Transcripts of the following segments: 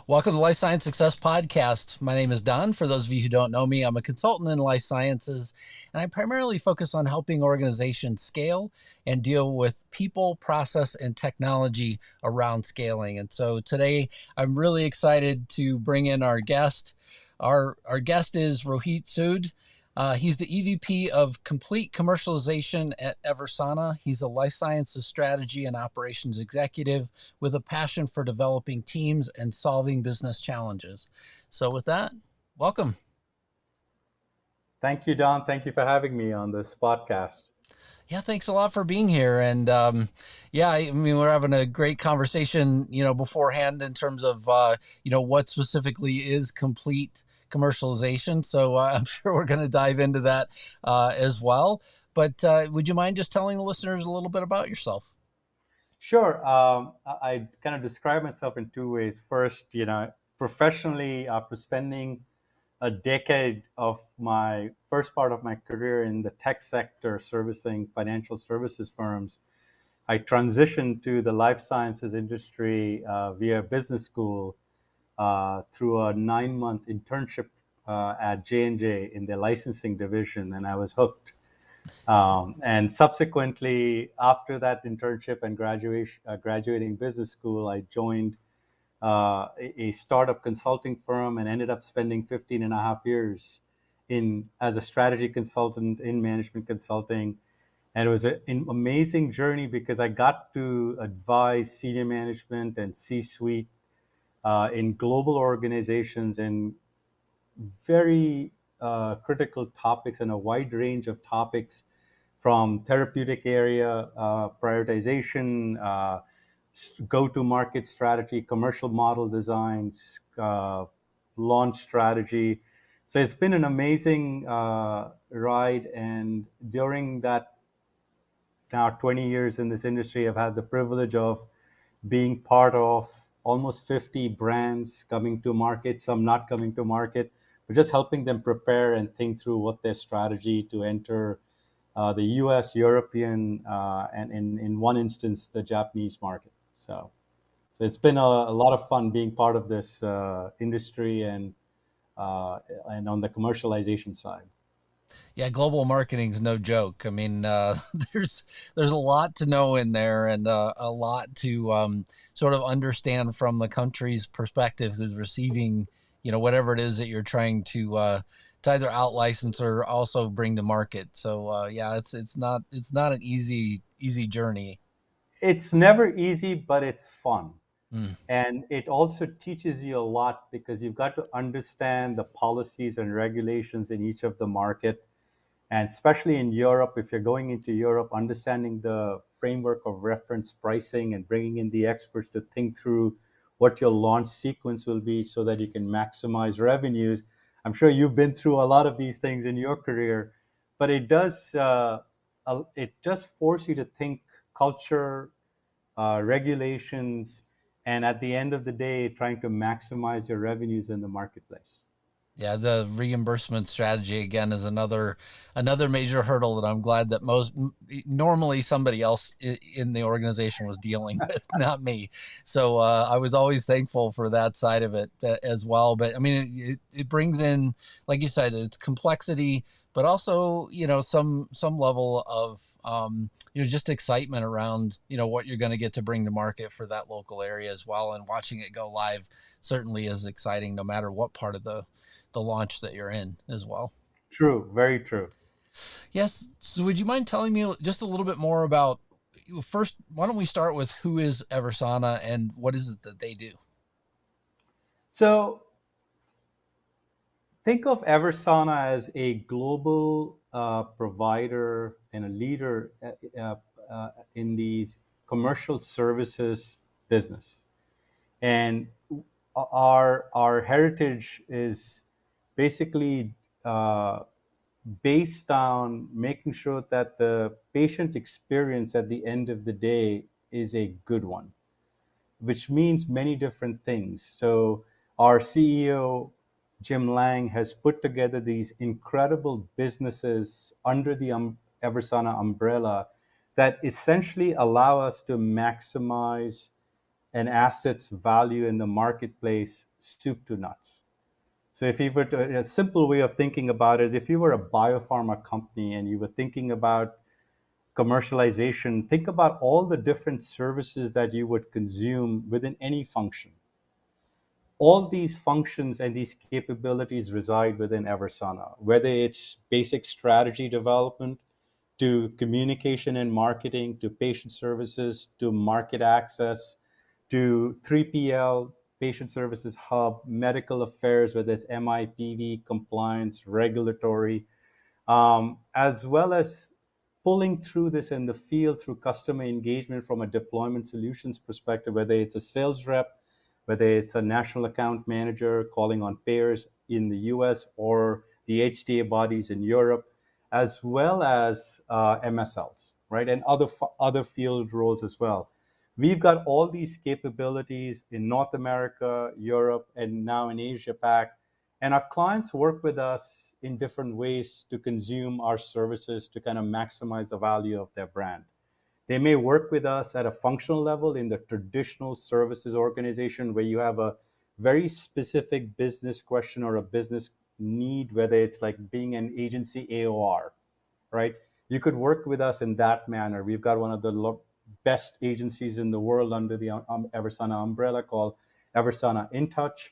Welcome to Life Science Success Podcast. My name is Don. For those of you who don't know me, I'm a consultant in life sciences, and I primarily focus on helping organizations scale and deal with people, process, and technology around scaling. And so today, I'm really excited to bring in our guest. Our guest is Rohit Sood. He's the EVP of Complete Commercialization at EVERSANA. He's a life sciences strategy and operations executive with a passion for developing teams and solving business challenges. So with that, welcome. Thank you, Don. Thank you for having me on this podcast. Yeah, thanks a lot for being here. And yeah, I mean, we're having a great conversation, beforehand in terms of, what specifically is complete commercialization. So I'm sure we're going to dive into that as well. But would you mind just telling the listeners a little bit about yourself? Sure. I kind of describe myself in two ways. First, professionally, after spending a decade of my first part of my career in the tech sector servicing financial services firms, I transitioned to the life sciences industry via business school through a 9-month internship at J&J in the licensing division, and I was hooked. And subsequently, after that internship and graduating business school, I joined a startup consulting firm and ended up spending 15 and a half years as a strategy consultant in management consulting. And it was an amazing journey because I got to advise senior management and C-suite in global organizations in very critical topics and a wide range of topics from therapeutic area prioritization, go-to-market strategy, commercial model designs, launch strategy. So it's been an amazing ride. And during that now 20 years in this industry, I've had the privilege of being part of almost 50 brands coming to market, some not coming to market, but just helping them prepare and think through what their strategy to enter the US, European, and in one instance, the Japanese market. So it's been a lot of fun being part of this industry and on the commercialization side. Yeah, global marketing is no joke. I mean, there's a lot to know in there, and a lot to sort of understand from the country's perspective who's receiving, whatever it is that you're trying to either out license or also bring to market. So yeah, it's not an easy journey. It's never easy, but it's fun. Mm. And it also teaches you a lot because you've got to understand the policies and regulations in each of the market. And especially in Europe, if you're going into Europe, understanding the framework of reference pricing and bringing in the experts to think through what your launch sequence will be so that you can maximize revenues. I'm sure you've been through a lot of these things in your career, but it does force you to think culture, regulations, and at the end of the day, trying to maximize your revenues in the marketplace. Yeah, the reimbursement strategy again is another major hurdle that I'm glad that normally somebody else in the organization was dealing with, not me. So I was always thankful for that side of it as well. But I mean, it brings in, like you said, it's complexity, but also some level of just excitement around what you're going to get to bring to market for that local area as well, and watching it go live certainly is exciting no matter what part of the launch that you're in as well. True, very true. Yes. So would you mind telling me just a little bit more about first, why don't we start with who is Eversana and what is it that they do? So think of Eversana as a global provider and a leader in the commercial services business. And our heritage is basically based on making sure that the patient experience at the end of the day is a good one, which means many different things. So our CEO, Jim Lang, has put together these incredible businesses under the Eversana umbrella that essentially allow us to maximize an asset's value in the marketplace soup to nuts. So if you were to, a simple way of thinking about it, if you were a biopharma company and you were thinking about commercialization, think about all the different services that you would consume within any function. All these functions and these capabilities reside within Eversana, whether it's basic strategy development, to communication and marketing, to patient services, to market access, to 3PL, patient services hub, medical affairs, whether it's MIPV, compliance, regulatory, as well as pulling through this in the field through customer engagement from a deployment solutions perspective, whether it's a sales rep, whether it's a national account manager calling on payers in the US or the HTA bodies in Europe, as well as MSLs, right, and other field roles as well. We've got all these capabilities in North America, Europe, and now in Asia Pac, and our clients work with us in different ways to consume our services to kind of maximize the value of their brand. They may work with us at a functional level in the traditional services organization where you have a very specific business question or a business need, whether it's like being an agency AOR, right? You could work with us in that manner. We've got one of the best agencies in the world under the Eversana umbrella called Eversana InTouch.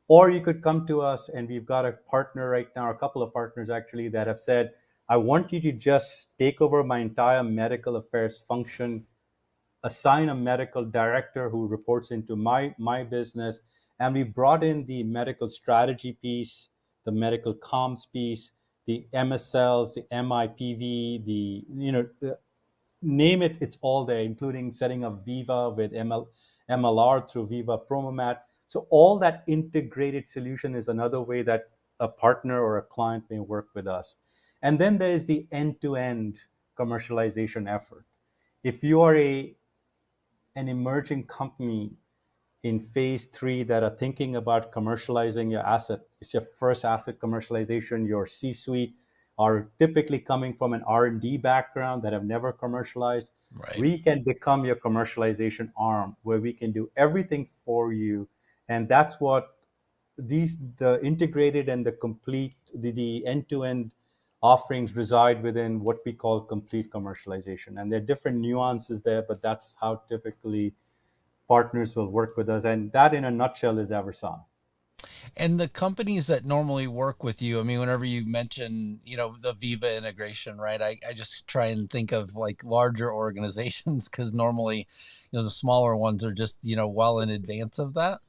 Or you could come to us, and we've got a partner right now, a couple of partners actually, that have said, I want you to just take over my entire medical affairs function, assign a medical director who reports into my business. And we brought in the medical strategy piece, the medical comms piece, the MSLs, the MIPV, name it, it's all there, including setting up Viva with MLR through Viva Promomat. So all that integrated solution is another way that a partner or a client may work with us. And then there's the end-to-end commercialization effort. If you are an emerging company in phase 3 that are thinking about commercializing your asset, it's your first asset commercialization, your C-suite are typically coming from an R&D background that have never commercialized, Right. we can become your commercialization arm where we can do everything for you. And that's what the integrated and the complete, the end-to-end offerings reside within what we call complete commercialization. And there are different nuances there, but that's how typically partners will work with us. And that in a nutshell is Eversana. And the companies that normally work with you, I mean, whenever you mention, the Viva integration, right? I just try and think of like larger organizations because normally, the smaller ones are just, well in advance of that.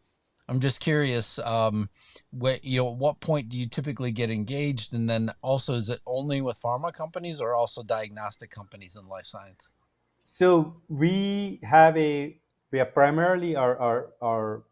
I'm just curious, what point do you typically get engaged? And then also, is it only with pharma companies or also diagnostic companies in life science? So we are primarily our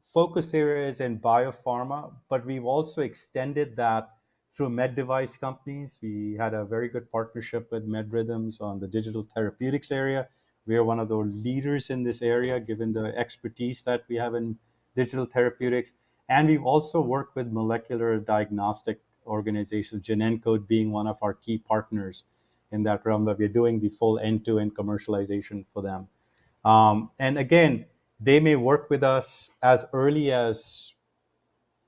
focus areas in biopharma, but we've also extended that through med device companies. We had a very good partnership with MedRhythms on the digital therapeutics area. We are one of the leaders in this area, given the expertise that we have in digital therapeutics. And we've also worked with molecular diagnostic organizations, Genencode being one of our key partners in that realm, that we're doing the full end-to-end commercialization for them. And again, they may work with us as early as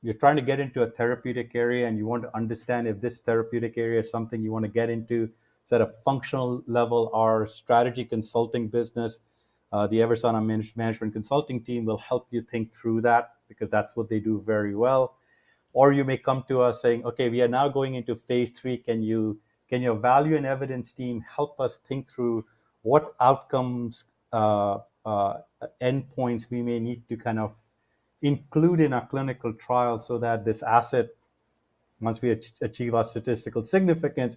you're trying to get into a therapeutic area and you want to understand if this therapeutic area is something you want to get into. So at a functional level, our strategy consulting business, the Eversana management consulting team will help you think through that because that's what they do very well. Or you may come to us saying, okay, we are now going into phase 3. Can your value and evidence team help us think through what outcomes, endpoints we may need to kind of include in our clinical trial so that this asset, once we achieve our statistical significance,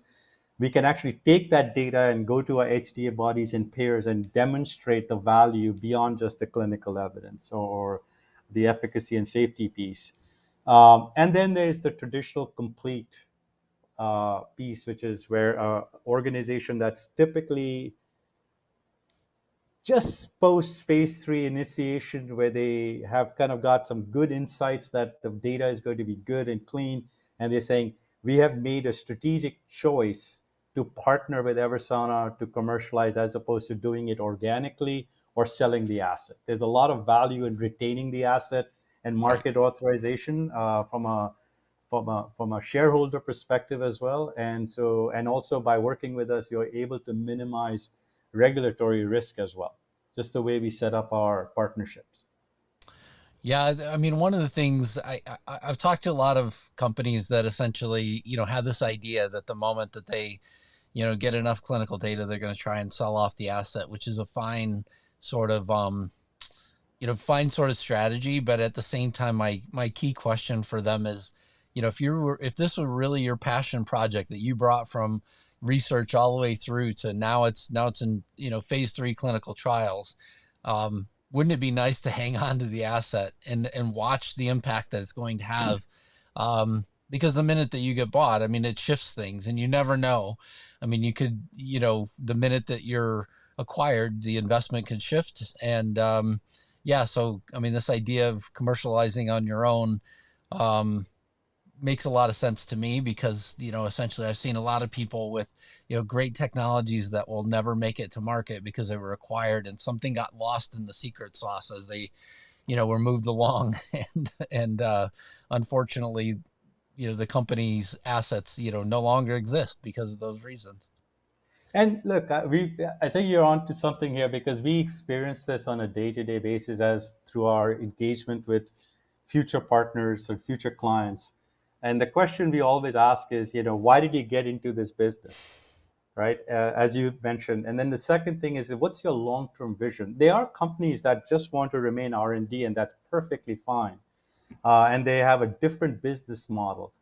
we can actually take that data and go to our HTA bodies and payers and demonstrate the value beyond just the clinical evidence or the efficacy and safety piece. And then there's the traditional complete piece, which is where an organization that's typically just post phase 3 initiation, where they have kind of got some good insights that the data is going to be good and clean. And they're saying, we have made a strategic choice to partner with Eversana to commercialize as opposed to doing it organically or selling the asset. There's a lot of value in retaining the asset and Right. market authorization from a shareholder perspective as well. And also by working with us, you're able to minimize regulatory risk as well, just the way we set up our partnerships. Yeah, I mean, one of the things I've talked to a lot of companies that essentially, have this idea that the moment that they, get enough clinical data, they're going to try and sell off the asset, which is a fine sort of, fine sort of strategy. But at the same time, my key question for them is, if this were really your passion project that you brought from research all the way through to now it's in, phase 3 clinical trials, wouldn't it be nice to hang on to the asset and watch the impact that it's going to have? Because the minute that you get bought, I mean, it shifts things and you never know. I mean, you could, the minute that you're acquired, the investment can shift. And yeah, so, I mean, this idea of commercializing on your own um, makes a lot of sense to me because, essentially I've seen a lot of people with, great technologies that will never make it to market because they were acquired and something got lost in the secret sauce as they, were moved along. And unfortunately, the company's assets, no longer exist because of those reasons. And look, I think you're on to something here because we experience this on a day-to-day basis as through our engagement with future partners or future clients. And the question we always ask is, why did you get into this business? Right? As you mentioned. And then the second thing is, what's your long-term vision? There are companies that just want to remain R&D, and that's perfectly fine. And they have a different business model.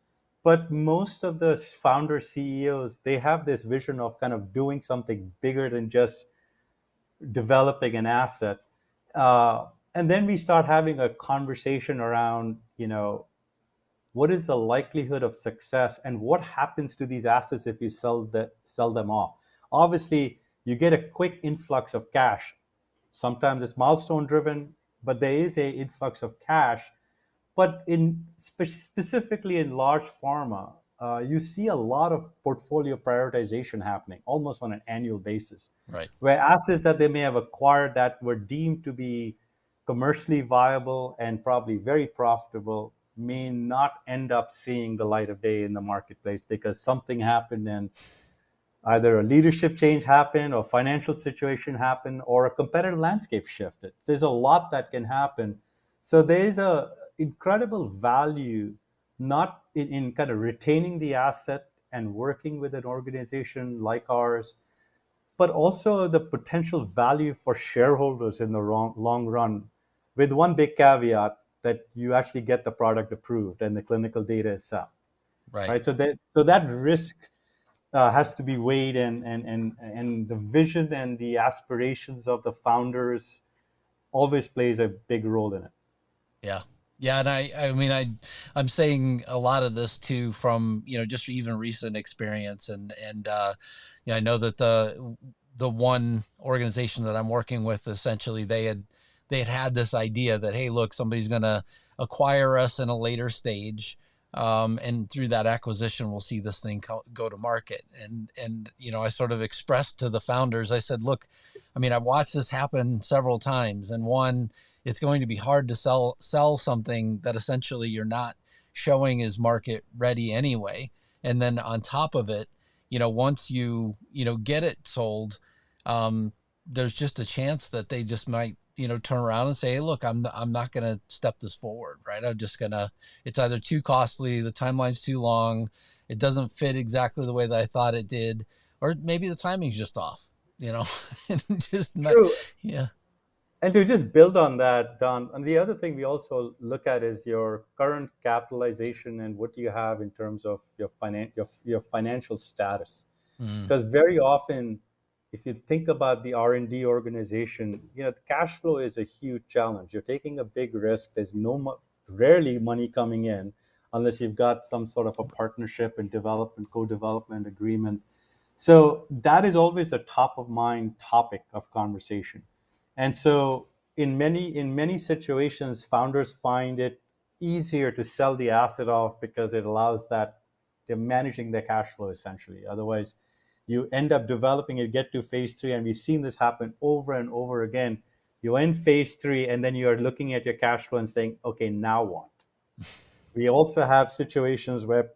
But most of the founder CEOs, they have this vision of kind of doing something bigger than just developing an asset. And then we start having a conversation around, what is the likelihood of success and what happens to these assets if you sell them off. Obviously, you get a quick influx of cash. Sometimes it's milestone driven, but there is a influx of cash. But specifically in large pharma, you see a lot of portfolio prioritization happening almost on an annual basis, Right. where assets that they may have acquired that were deemed to be commercially viable and probably very profitable may not end up seeing the light of day in the marketplace because something happened and either a leadership change happened or financial situation happened or a competitive landscape shifted. There's a lot that can happen. So there's a incredible value not in kind of retaining the asset and working with an organization like ours, but also the potential value for shareholders in the long run, with one big caveat that you actually get the product approved and the clinical data is set, Right. right? So that risk has to be weighed, and the vision and the aspirations of the founders always plays a big role in it. Yeah. Yeah. And I mean, I'm saying a lot of this too from, just even recent experience. And I know that the one organization that I'm working with, essentially they had this idea that, hey, look, somebody's going to acquire us in a later stage. And through that acquisition, we'll see this thing go to market. And, I sort of expressed to the founders, I said, look, I mean, I've watched this happen several times. And one, it's going to be hard to sell something that essentially you're not showing is market ready anyway. And then on top of it, once you get it sold, there's just a chance that they just might, turn around and say, hey, look, I'm not going to step this forward, right? I'm just going to, it's either too costly, the timeline's too long, it doesn't fit exactly the way that I thought it did, or maybe the timing's just off, and just not, True. yeah. And to just build on that, Don, and the other thing we also look at is your current capitalization and what you have in terms of your financial status. Mm, Because very often, if you think about the R&D organization, the cash flow is a huge challenge. You're taking a big risk. There's rarely money coming in unless you've got some sort of a partnership and development, co-development agreement. So that is always a top of mind topic of conversation. And so in many situations, founders find it easier to sell the asset off because it allows that they're managing their cash flow essentially. Otherwise, you end up developing it, get to phase 3, and we've seen this happen over and over again. You're in phase three, and then you're looking at your cash flow and saying, okay, now what? We also have situations where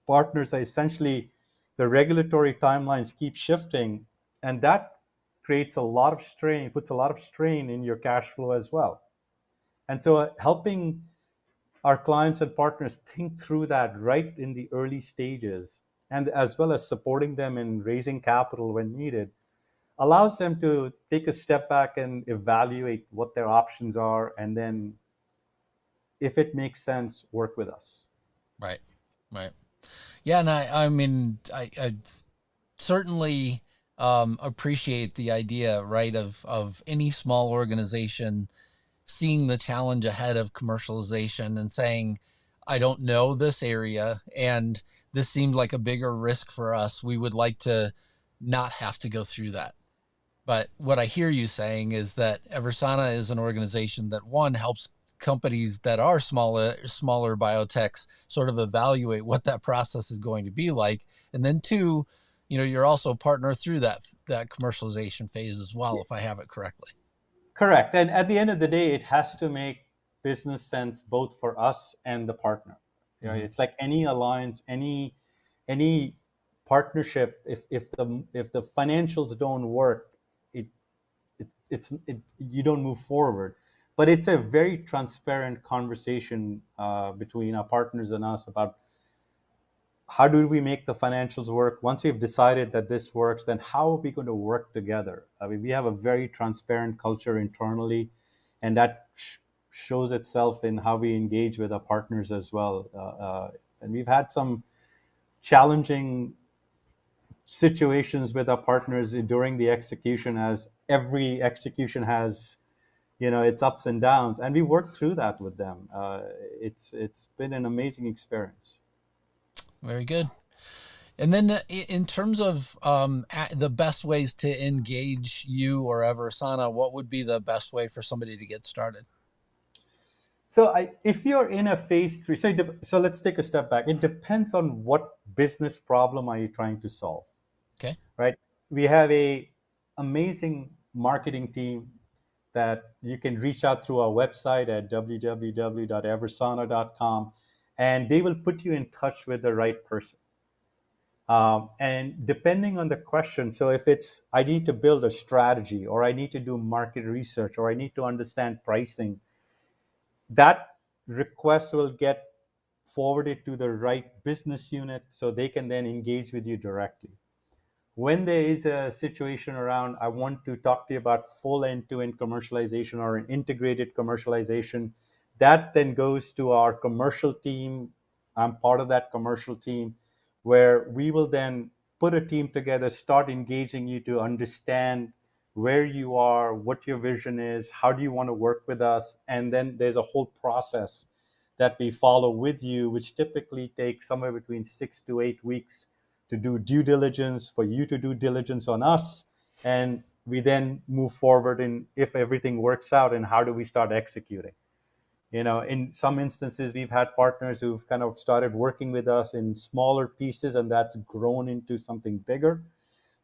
partners are essentially, the regulatory timelines keep shifting, and that creates a lot of strain, puts a lot of strain in your cash flow as well. And so, helping our clients and partners think through that right in the early stages, and as well as supporting them in raising capital when needed, allows them to take a step back and evaluate what their options are, and then, if it makes sense, work with us. Right. Right. Yeah, and I mean, I certainly appreciate the idea, right, of any small organization seeing the challenge ahead of commercialization and saying, I don't know this area, and this seemed like a bigger risk for us. We would like to not have to go through that. But what I hear you saying is that Eversana is an organization that, one, helps companies that are smaller biotechs sort of evaluate what that process is going to be like, and then two, you're also a partner through that commercialization phase as well, if I have it correctly. Correct. And at the end of the day, it has to make business sense both for us and the partner. You know, Mm-hmm. it's like any alliance, any partnership. If the financials don't work, it, you don't move forward. But it's a very transparent conversation between our partners and us about how do we make the financials work. Once we've decided that this works, then how are we going to work together? I mean, we have a very transparent culture internally, and that shows itself in how we engage with our partners as well. And we've had some challenging situations with our partners during the execution, as every execution has, its ups and downs, and we worked through that with them. It's been an amazing experience. Very good. And then in terms of the best ways to engage you or Eversana, what would be the best way for somebody to get started? So, if you're in a phase three, so let's take a step back. It depends on what business problem are you trying to solve, Okay. right? We have a amazing marketing team that you can reach out through our website at www.eversana.com, and they will put you in touch with the right person. And depending on the question, so if it's, I need to build a strategy, or I need to do market research, or I need to understand pricing, that request will get forwarded to the right business unit so they can then engage with you directly. When there is a situation around, I want to talk to you about full end-to-end commercialization or an integrated commercialization, that then goes to our commercial team. I'm part of that commercial team, where we will then put a team together, start engaging you to understand where you are, what your vision is, how do you want to work with us. And then there's a whole process that we follow with you, which typically takes somewhere between 6 to 8 weeks to do due diligence, for you to do diligence on us. And we then move forward in, if everything works out, and how do we start executing. In some instances, we've had partners who've kind of started working with us in smaller pieces, and that's grown into something bigger.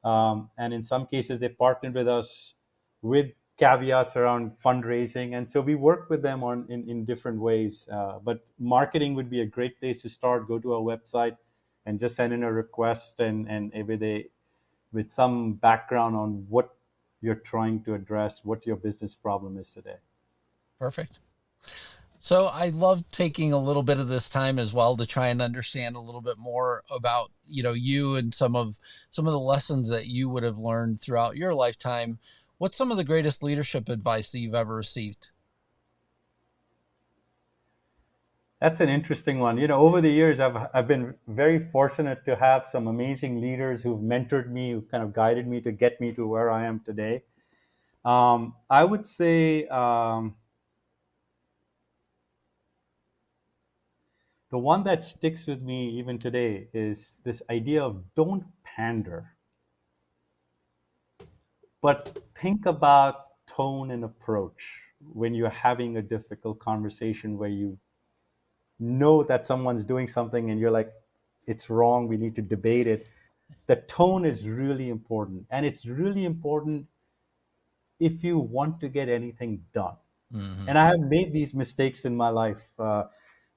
And in some cases, they partnered with us with caveats around fundraising. And so we work with them in different ways. But marketing would be a great place to start. Go to our website and just send in a request, and with some background on what you're trying to address, what your business problem is today. Perfect. So I love taking a little bit of this time as well to try and understand a little bit more about, you and some of the lessons that you would have learned throughout your lifetime. What's some of the greatest leadership advice that you've ever received? That's an interesting one. Over the years, I've been very fortunate to have some amazing leaders who've mentored me, who've kind of guided me to get me to where I am today. I would say the one that sticks with me even today is this idea of, don't pander, but think about tone and approach when you're having a difficult conversation where you know that someone's doing something and you're like, it's wrong, we need to debate it. The tone is really important. And it's really important if you want to get anything done. Hmm. And I have made these mistakes in my life,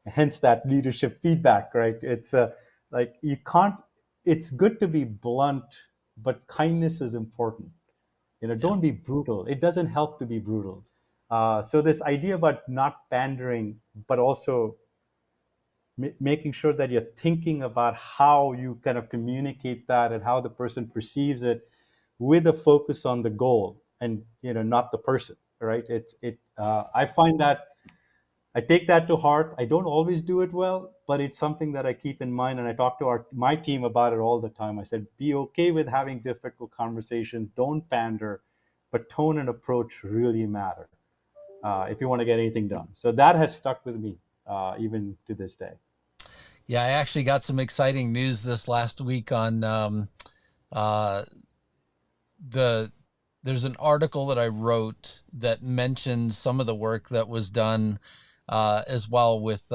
hence that leadership feedback, right? It's like you can't, it's good to be blunt, but kindness is important. Yeah. Don't be brutal. It doesn't help to be brutal. So this idea about not pandering, but also making sure that you're thinking about how you kind of communicate that and how the person perceives it, with a focus on the goal and not the person, right? I find that I take that to heart. I don't always do it well, but it's something that I keep in mind, and I talk to my team about it all the time. I said, be okay with having difficult conversations. Don't pander, but tone and approach really matter if you want to get anything done. So that has stuck with me even to this day. Yeah, I actually got some exciting news this last week on uh, the there's an article that I wrote that mentions some of the work that was done as well with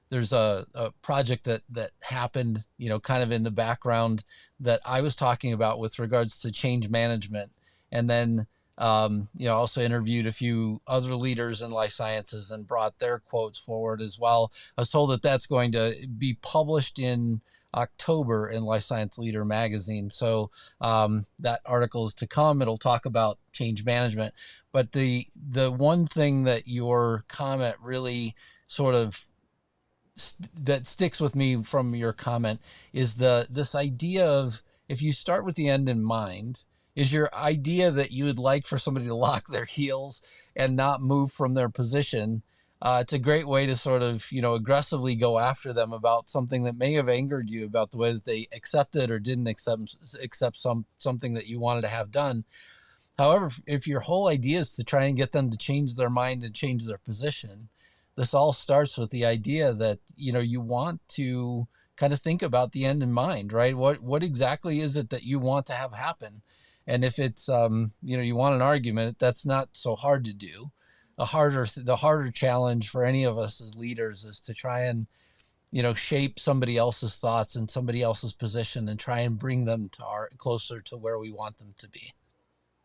there's a project that happened, kind of in the background that I was talking about with regards to change management. And then, also interviewed a few other leaders in life sciences and brought their quotes forward as well. I was told that that's going to be published in October in Life Science Leader magazine. So that article is to come. It'll talk about change management. But the one thing that your comment really sort of that sticks with me from your comment is this idea of, if you start with the end in mind, is your idea that you would like for somebody to lock their heels and not move from their position. It's a great way to sort of, aggressively go after them about something that may have angered you about the way that they accepted or didn't accept something that you wanted to have done. However, if your whole idea is to try and get them to change their mind and change their position, this all starts with the idea that, you want to kind of think about the end in mind, right? What exactly is it that you want to have happen? And if it's, you want an argument, that's not so hard to do. The harder challenge for any of us as leaders is to try and, shape somebody else's thoughts and somebody else's position and try and bring them to closer to where we want them to be.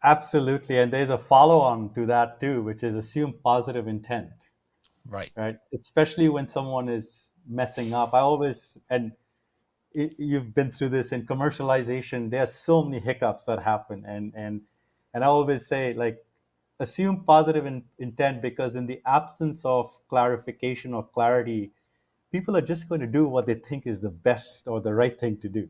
Absolutely. And there's a follow on to that too, which is assume positive intent, Right. right? Especially when someone is messing up. I always, and you've been through this in commercialization, there's so many hiccups that happen. And I always say, like, assume positive intent, because in the absence of clarification or clarity, people are just going to do what they think is the best or the right thing to do,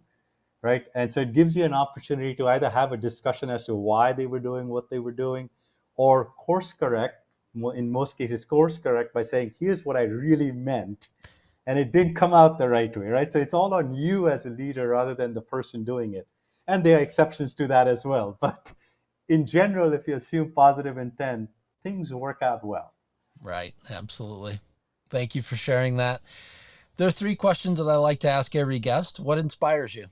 right? And so it gives you an opportunity to either have a discussion as to why they were doing what they were doing, or course correct. In most cases, course correct by saying, here's what I really meant, and it didn't come out the right way, right? So it's all on you as a leader rather than the person doing it. And there are exceptions to that as well. But in general, if you assume positive intent, things work out well. Right. Absolutely. Thank you for sharing that. There are three questions that I like to ask every guest. What inspires you?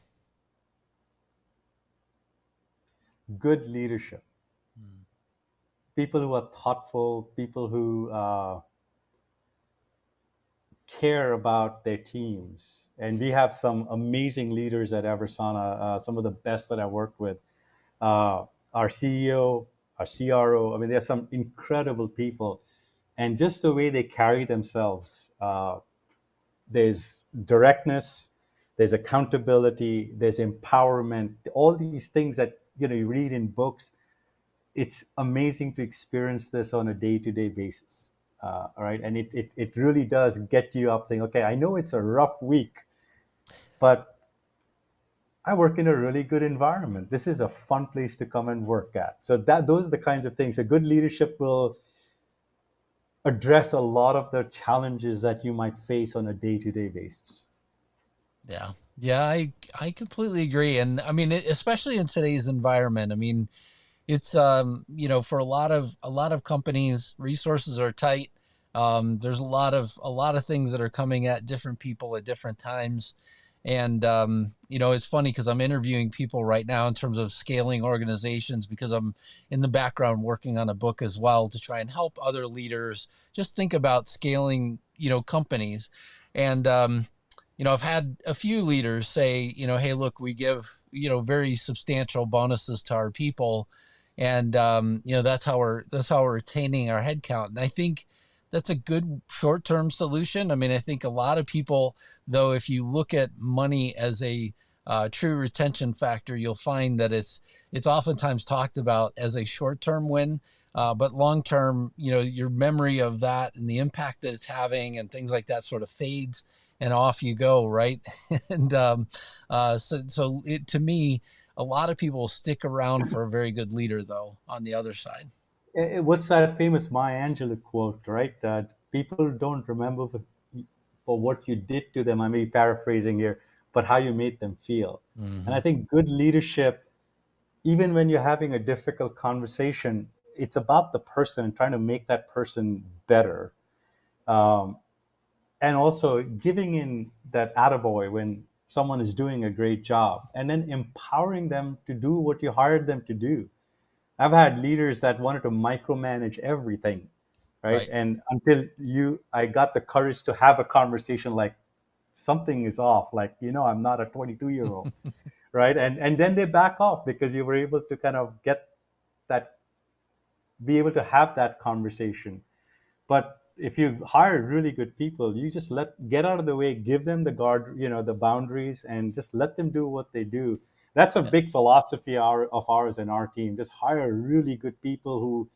Good leadership, people who are thoughtful, people who care about their teams. And we have some amazing leaders at EVERSANA, some of the best that I work with. Our CEO, our CRO, I mean, there's some incredible people. And just the way they carry themselves, there's directness, there's accountability, there's empowerment, all these things that you read in books. It's amazing to experience this on a day-to-day basis. All right, and it really does get you up saying, okay, I know it's a rough week, but I work in a really good environment. This is a fun place to come and work at. So that those are the kinds of things. A good leadership will address a lot of the challenges that you might face on a day-to-day basis. Yeah. Yeah, I completely agree. And I mean, especially in today's environment, I mean, it's for a lot of companies, resources are tight. There's a lot of things that are coming at different people at different times. And it's funny because I'm interviewing people right now in terms of scaling organizations, because I'm in the background working on a book as well to try and help other leaders just think about scaling, companies. And I've had a few leaders say, hey, look, we give, very substantial bonuses to our people, and that's how we're retaining our headcount. And I think that's a good short-term solution. I mean, I think a lot of people, though, if you look at money as a true retention factor, you'll find that it's oftentimes talked about as a short-term win, but long-term, your memory of that and the impact that it's having and things like that sort of fades, and off you go, right? And to me, a lot of people stick around for a very good leader, though, on the other side. What's that famous Maya Angelou quote, right? That people don't remember for what you did to them. I may be paraphrasing here, but how you made them feel. And Mm-hmm. I think good leadership, even when you're having a difficult conversation, it's about the person and trying to make that person better. Um, and also giving in that attaboy when someone is doing a great job, and then empowering them to do what you hired them to do. I've had leaders that wanted to micromanage everything, right? Right. And until I got the courage to have a conversation like something is off, like, I'm not a 22-year-old, right? And then they back off because you were able to kind of that, be able to have that conversation. But if you hire really good people, you just get out of the way, give them the boundaries, and just let them do what they do. That's a Yeah. big philosophy of ours in our team. Just hire really good people who,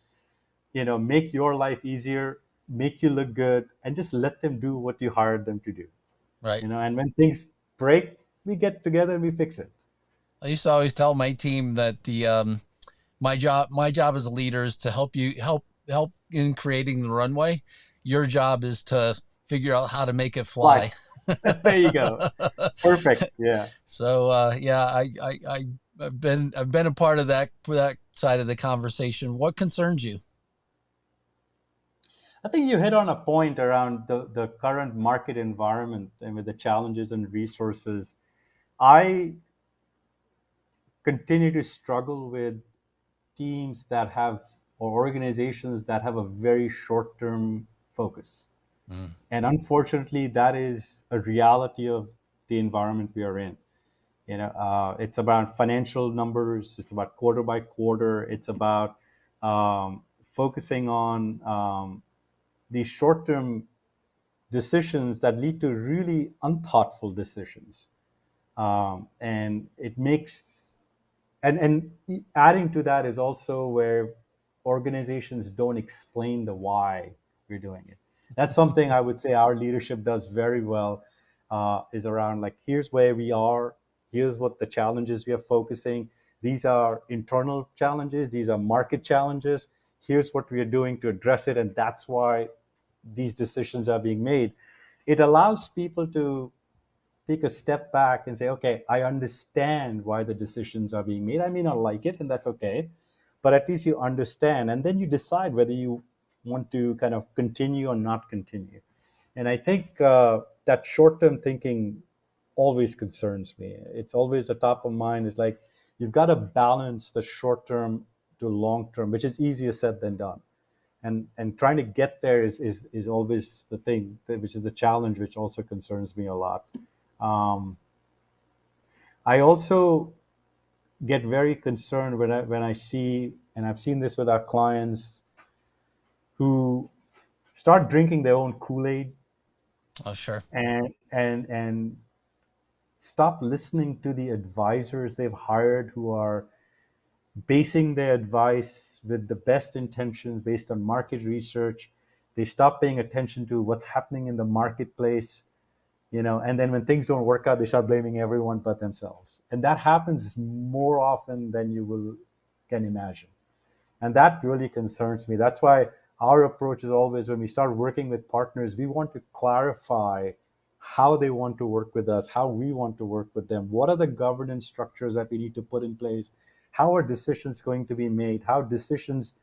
make your life easier, make you look good, and just let them do what you hired them to do. Right. And when things break, we get together and we fix it. I used to always tell my team that my job as a leader is to help in creating the runway. Your job is to figure out how to make it Like, fly. there you go. Perfect. Yeah. So yeah, I've been a part of that side of the conversation. What concerns you? I think you hit on a point around the current market environment and with the challenges and resources. I continue to struggle with teams that have, or organizations that have a very short term focus. Mm. And unfortunately, that is a reality of the environment we are in. It's about financial numbers, it's about quarter by quarter, it's about focusing on these short term decisions that lead to really unthoughtful decisions. And it makes and adding to that is also where organizations don't explain the why we're doing it. That's something I would say our leadership does very well, is around like, here's where we are, here's what the challenges we are focusing, these are internal challenges, these are market challenges, here's what we are doing to address it, and that's why these decisions are being made. It allows people to take a step back and say, okay, I understand why the decisions are being made. I may not like it, and that's okay, but at least you understand. And then you decide whether you want to kind of continue or not continue. And I think that short term thinking always concerns me. It's always the top of mind. Is like, you've got to balance the short term to long term, which is easier said than done. And trying to get there is always the thing, which is the challenge, which also concerns me a lot. um, I also get very concerned when I see, and I've seen this with our clients who start drinking their own Kool-Aid, Oh, sure. and stop listening to the advisors they've hired, who are basing their advice with the best intentions based on market research. They stop paying attention to what's happening in the marketplace, and then when things don't work out, they start blaming everyone but themselves, and that happens more often than you will can imagine. And that really concerns me. That's why our approach is always, when we start working with partners, we want to clarify how they want to work with us, how we want to work with them, what are the governance structures that we need to put in place, how are decisions going to be made, how decisions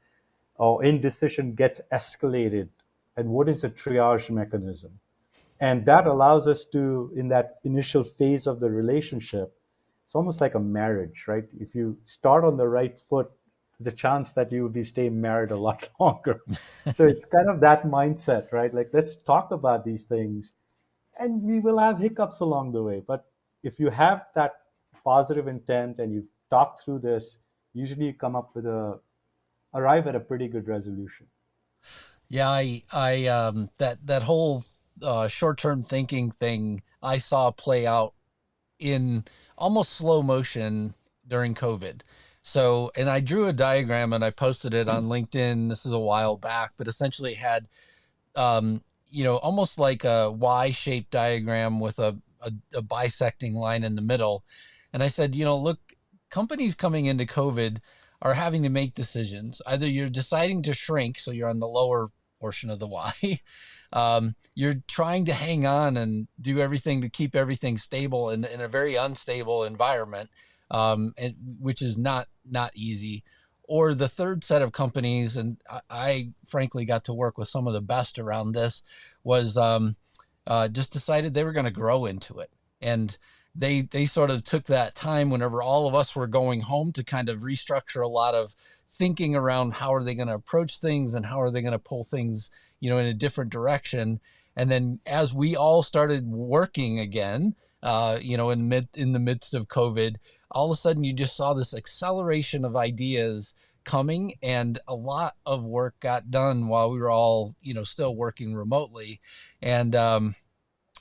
or indecision gets escalated, and what is the triage mechanism. And that allows us to, in that initial phase of the relationship, it's almost like a marriage, right? If you start on the right foot, there's a chance that you will be staying married a lot longer. So it's kind of that mindset, right? Like, let's talk about these things, and we will have hiccups along the way, but if you have that positive intent and you've talked through this, usually you come up with arrive at a pretty good resolution. Yeah, that whole short-term thinking thing I saw play out in almost slow motion during COVID. So, and I drew a diagram and I posted it on LinkedIn. This is a while back, but essentially it had, almost like a Y-shaped diagram with a bisecting line in the middle. And I said, look, companies coming into COVID are having to make decisions. Either you're deciding to shrink, so you're on the lower portion of the Y. You're trying to hang on and do everything to keep everything stable in a very unstable environment, which is not easy. Or the third set of companies, and I frankly got to work with some of the best around this, was just decided they were going to grow into it. And they sort of took that time whenever all of us were going home to kind of restructure a lot of thinking around how are they going to approach things and how are they going to pull things, in a different direction. And then as we all started working again, in the midst of COVID, all of a sudden you just saw this acceleration of ideas coming, and a lot of work got done while we were all, still working remotely. And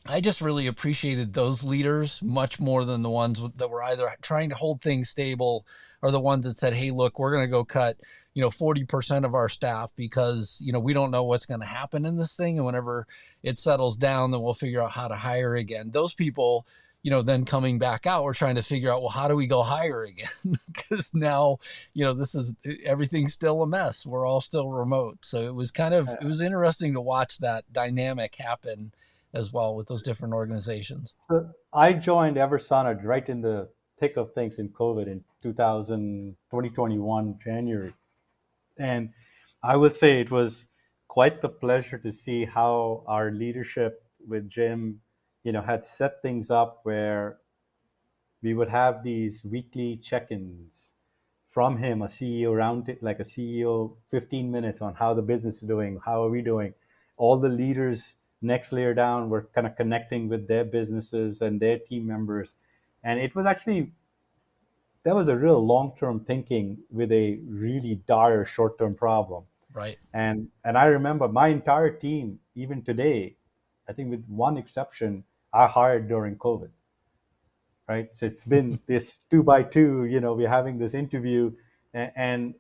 I just really appreciated those leaders much more than the ones that were either trying to hold things stable or the ones that said, hey, look, we're going to go cut, 40% of our staff because, we don't know what's going to happen in this thing. And whenever it settles down, then we'll figure out how to hire again. Those people, then coming back out, we're trying to figure out, well, how do we go hire again? Because now, everything's still a mess. We're all still remote. So it was interesting to watch that dynamic happen as well with those different organizations. So I joined EVERSANA right in the thick of things in COVID in 2021 January. And I would say it was quite the pleasure to see how our leadership with Jim, had set things up where we would have these weekly check-ins from him, a CEO round, like a CEO 15 minutes on how the business is doing, how are we doing. All the leaders next layer down were kind of connecting with their businesses and their team members. And it was actually, that was a real long-term thinking with a really dire short-term problem. Right. And I remember my entire team, even today, I think with one exception, I hired during COVID. Right. So it's been this 2 by 2, we're having this interview, and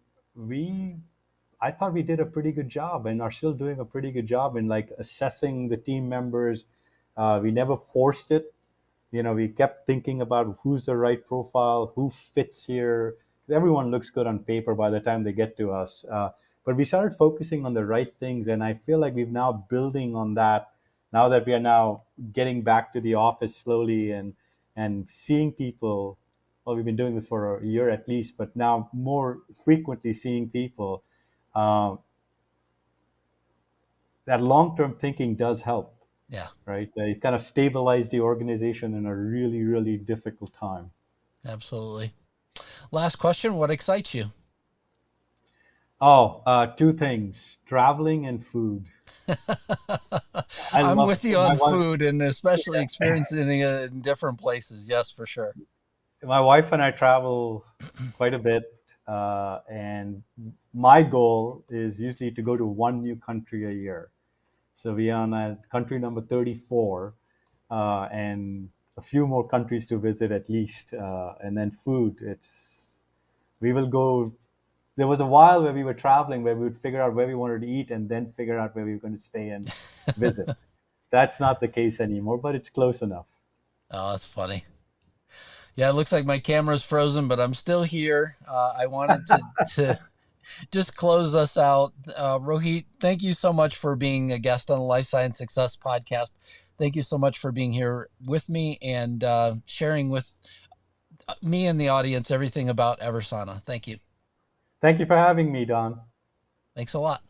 I thought we did a pretty good job and are still doing a pretty good job in like assessing the team members. We never forced it. We kept thinking about who's the right profile, who fits here. Everyone looks good on paper by the time they get to us. But we started focusing on the right things. And I feel like we've now building on that now that we are now getting back to the office slowly and seeing people. Well, we've been doing this for a year at least, but now more frequently seeing people. That long-term thinking does help. Yeah. Right. It kind of stabilized the organization in a really, really difficult time. Absolutely. Last question. What excites you? Oh, two things: traveling and food. I I'm love with you my on wife. food and especially experiencing it in different places. Yes, for sure. My wife and I travel quite a bit, and my goal is usually to go to one new country a year. So we are on country number 34, and a few more countries to visit at least. And then food, we will go. There was a while where we were traveling where we would figure out where we wanted to eat and then figure out where we were going to stay and visit. That's not the case anymore, but it's close enough. Oh, that's funny. Yeah, it looks like my camera's frozen, but I'm still here. I wanted to just close us out. Rohit, thank you so much for being a guest on the Life Science Success Podcast. Thank you so much for being here with me and sharing with me and the audience everything about EVERSANA. Thank you. Thank you for having me, Don. Thanks a lot.